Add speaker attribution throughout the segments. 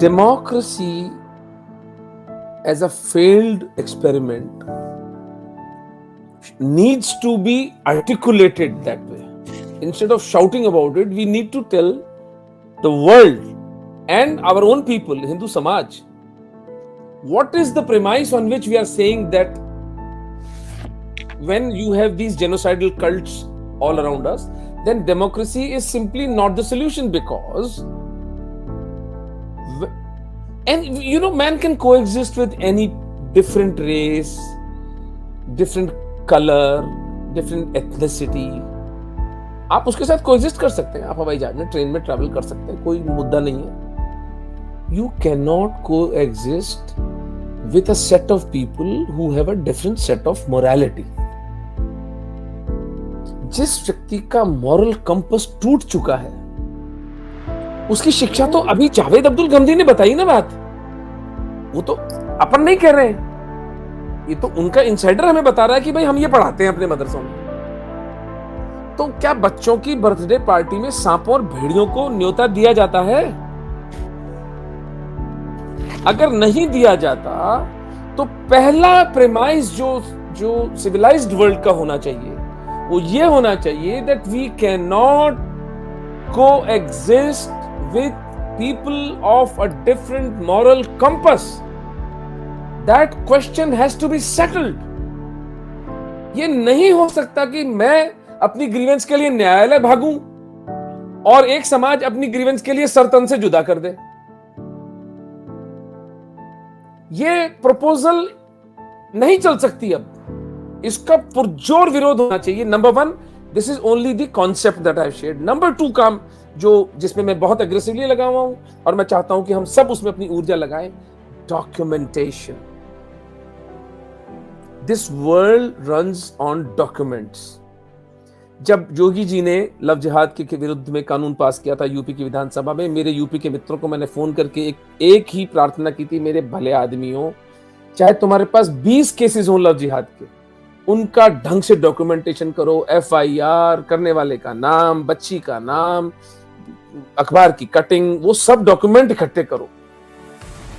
Speaker 1: democracy as a failed experiment needs to be articulated that way. Instead of shouting about it, we need to tell the world and our own people, Hindu Samaj, what is the premise on which we are saying that when you have these genocidal cults all around us, then democracy is simply not the solution, because man can coexist with any different race, different color, different ethnicity. आप उसके साथ coexist कर सकते हैं, आप हवाई जहाज में, ट्रेन में ट्रैवल कर सकते हैं, कोई मुद्दा नहीं है. You cannot coexist with a set of people who have a different set of morality. जिस व्यक्ति का मॉरल कंपस टूट चुका है, उसकी शिक्षा तो अभी जावेद अब्दुल गमदी ने बताई ना बात. वो तो अपन नहीं कह रहे हैं, ये तो उनका इनसाइडर हमें बता रहा है कि भाई हम ये पढ़ाते हैं अपने मदरसों में. तो क्या बच्चों की बर्थडे पार्टी में सांपों और भेड़ियों को न्योता दिया जाता है? अगर नहीं दिया जाता तो पहला प्रेमाइज जो सिविलाइज्ड वर्ल्ड का होना चाहिए वो ये होना चाहिए that we can not coexist with people of a different moral compass. That question has to be settled. ये नहीं हो सकता कि मैं अपनी ग्रीवेंस के लिए न्यायालय भागूं और एक समाज अपनी ग्रीवेंस के लिए सरतन से जुदा कर दे. ये प्रपोजल नहीं चल सकती. अब इसका पुरजोर विरोध होना चाहिए. Number 1, this is only the concept that I shared. Number 2 काम जिसमें मैं बहुत एग्रेसिवली लगा हुआ हूं और मैं चाहता हूं कि हम सब उसमें अपनी ऊर्जा लगाएं, documentation. This world runs on documents. जब योगी जी ने लव जिहाद के विरुद्ध में कानून पास किया था यूपी की विधानसभा में, मेरे यूपी के मित्रों को मैंने फोन करके एक ही प्रार्थना की थी, मेरे भले आदमियों, चाहे तुम्हारे पास 20 केसेस हो लव जिहाद के, उनका ढंग से डॉक्यूमेंटेशन करो. FIR, करने वाले का नाम, बच्ची का नाम, अखबार की कटिंग, वो सब डॉक्यूमेंट इकट्ठे करो.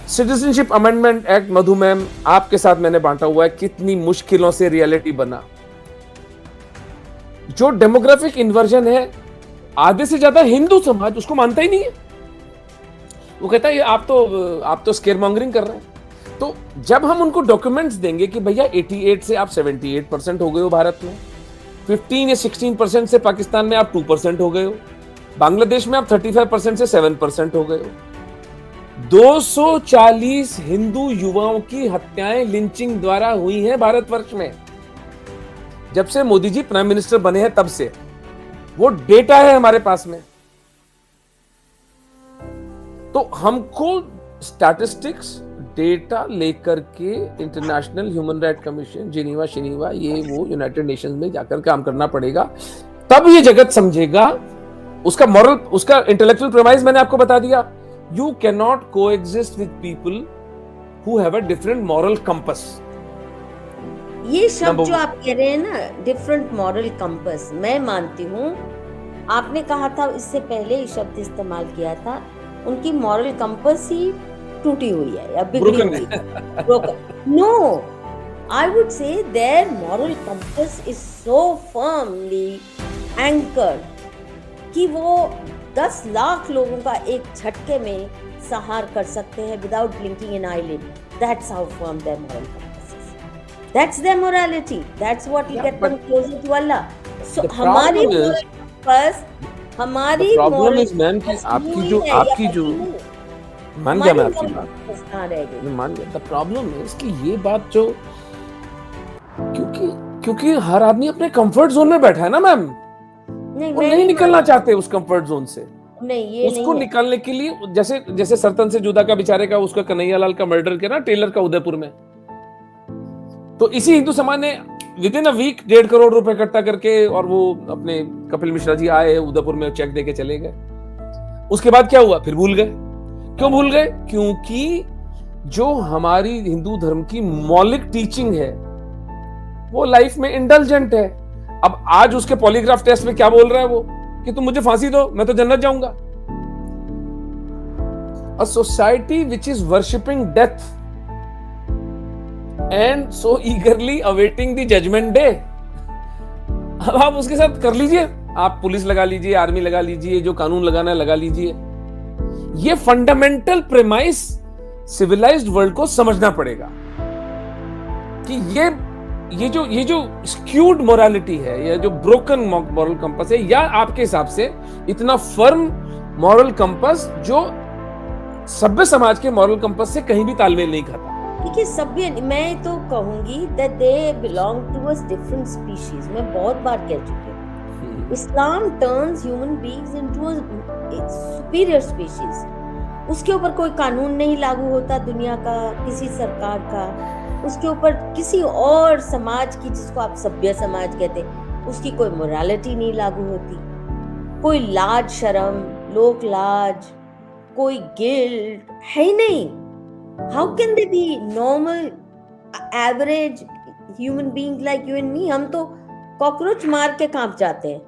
Speaker 1: सिटीजनशिप अमेंडमेंट एक्ट, मधु मैम आपके साथ मैंने बांटा हुआ है, कितनी मुश्किलों से रियलिटी बना. जो डेमोग्राफिक इन्वर्जन है, आधे से ज्यादा हिंदू समाज उसको मानता ही नहीं है. वो कहता है आप तो स्केयर मॉन्गरिंग कर रहे हैं. तो जब हम उनको डॉक्यूमेंट्स देंगे कि भैया 88 से आप 78% हो गए हो भारत में, 15 या 16% से पाकिस्तान में आप 2% हो गए हो, बांग्लादेश में आप 35% से 7% हो गए हो, 240 हिंदू युवाओं की हत्याएं लिंचिंग द्वारा हुई हैं भारतवर्ष में जब से मोदी जी प्राइम मिनिस्टर बने हैं, तब से. वो डेटा है हमारे पास में. तो हमको स्टैटिस्टिक्स डेटा लेकर के international human right commission, Geneva ये वो यूनाइटेड नेशंस में जाकर काम करना पड़ेगा. तब ये जगत समझेगा. उसका मॉरल, उसका इंटेलेक्चुअल प्रेमाइज मैंने आपको बता दिया. You can not coexist with people who have a different moral compass.
Speaker 2: ये शब्द जो आप कह रहे हैं ना, डिफरेंट मॉरल कंपस, मैं मानती हूँ. आपने कहा था इससे पहले ये शब्द इस्तेमाल किया था, उनकी मॉरल कंपस ही टूटी हुई है या बिगड़ी हुई है. No, I would say their moral compass is so firmly anchored कि वो 10 लाख लोगों का एक झटके में संहार कर सकते हैं without blinking an eyelid. That's how firm their moral compass. That's their morality. That's what will get them closer to Allah. So हमारी बस हमारी
Speaker 1: प्रॉब्लम इज मैम कि आपकी जो मान गया मैं आपकी बात, मान गया. द प्रॉब्लम इज कि ये बात जो क्योंकि हर आदमी अपने कंफर्ट जोन में बैठा है ना मैम. वो नहीं निकलना चाहते उस कंफर्ट जोन से.
Speaker 2: नहीं, ये
Speaker 1: उसको निकालने के लिए जैसे सरतन से जुदा का बेचारे का, उसका कन्हैया लाल का मर्डर किया ना टेलर का उदयपुर में, तो इसी हिंदू समाज ने within a week 1.5 crore रुपए इकट्ठा करके, और वो अपने कपिल मिश्रा जी आए उदयपुर में, चेक देके चले गए. उसके बाद क्या हुआ? फिर भूल गए. क्यों भूल गए? क्योंकि जो हमारी हिंदू धर्म की मौलिक टीचिंग है वो लाइफ में इंडल्जेंट है. अब आज उसके पॉलीग्राफ टेस्ट में क्या बोल रहा है वो कि तुम मुझे फांसी दो, मैं तो जन्नत जाऊंगा. a society which is worshipping death and so eagerly awaiting the judgment day. अब आप उसके साथ कर लीजिए, आप पुलिस लगा लीजिए, आर्मी लगा लीजिए, जो कानून लगाना है लगा लीजिए। ये फंडामेंटल प्रेमाइस सिविलाइज्ड वर्ल्ड को समझना पड़ेगा कि ये जो स्क्यूड मोरालिटी है, या जो ब्रोकन मॉरल कंपास है, या आपके हिसाब से इतना फर्म मॉरल कंपास जो सभ्य समाज के मॉरल कंपास से कहीं भी तालमेल नहीं खाता।
Speaker 2: देखिए, सभ्य, मैं तो कहूंगी that they belong to a different species. मैं बहुत बार कह चुकी हूँ, Islam turns human beings into a superior species. उसके ऊपर कोई कानून नहीं लागू होता दुनिया का, किसी सरकार का, उसके ऊपर किसी और समाज की, जिसको आप सभ्य समाज कहते हैं, उसकी कोई मोरालिटी नहीं लागू होती। कोई लाज शर्म, लोक लाज, कोई गिल्ट है ही नहीं। How can they B normal average human being like you and me? हम तो कॉकरोच मार के कांप जाते हैं,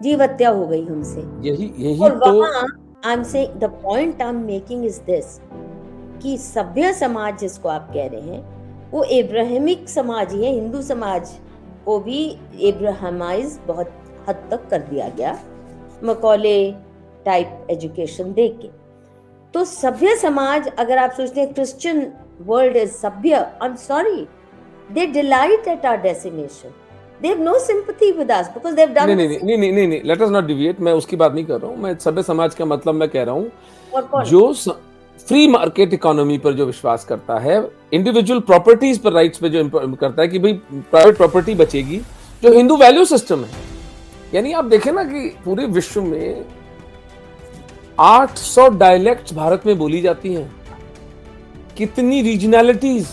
Speaker 2: जीव हत्या हो गई हमसे।
Speaker 1: यही
Speaker 2: और
Speaker 1: तो
Speaker 2: वहां I am saying, the point I am making is this, कि सभ्य समाज जिसको आप कह रहे हैं वो एब्राहमिक समाज ही है। हिंदू समाज को भी एब्राहमाइज बहुत हद तक कर दिया गया, मकौले टाइप एजुकेशन दे के। तो सभ्य समाज, अगर आप सोचते हैं क्रिश्चियन वर्ल्ड इज सभ्य, I am sorry, they delight at our decimation, they have no sympathy with us because they have done.
Speaker 1: नहीं, लेट अस नॉट डिविएट। मैं उसकी बात नहीं कर रहा हूँ। मैं सभ्य समाज का मतलब मैं कह रहा हूँ जो फ्री मार्केट इकोनॉमी पर जो विश्वास करता है, इंडिविजुअल प्रॉपर्टीज पर राइट्स पे जो करता है कि भाई प्राइवेट प्रॉपर्टी बचेगी, जो हिंदू वैल्यू सिस्टम है। यानी आप देखें ना कि पूरे विश्व में 800 डायलेक्ट्स भारत में बोली जाती हैं। कितनी रीजनैलिटीज,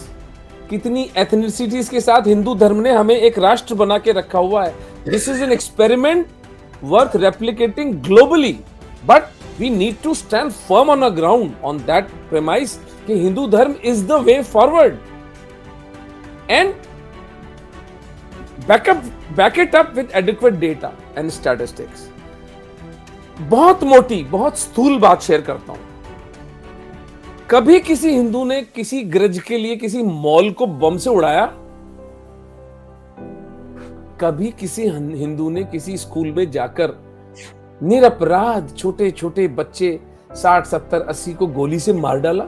Speaker 1: कितनी एथनिसिटीज के साथ हिंदू धर्म ने हमें एक राष्ट्र बना के रखा हुआ है। This is an experiment worth replicating globally, but we need to stand firm on the ground on that premise कि हिंदू धर्म is the way forward and back it up with adequate data and statistics। बहुत मोटी, बहुत स्थूल बात share करता हूं। कभी किसी हिंदू ने किसी ग्रज के लिए किसी मॉल को बम से उड़ाया? कभी किसी हिंदू ने किसी स्कूल में जाकर निरपराध छोटे छोटे बच्चे 60, 70, 80 को गोली से मार डाला?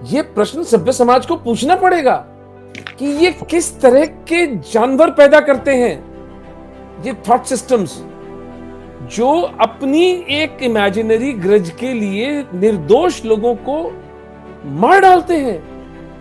Speaker 1: यह प्रश्न सभ्य समाज को पूछना पड़ेगा कि ये किस तरह के जानवर पैदा करते हैं, ये थॉट सिस्टम्स, जो अपनी एक इमेजिनरी ग्रज के लिए निर्दोष लोगों को मार डालते हैं।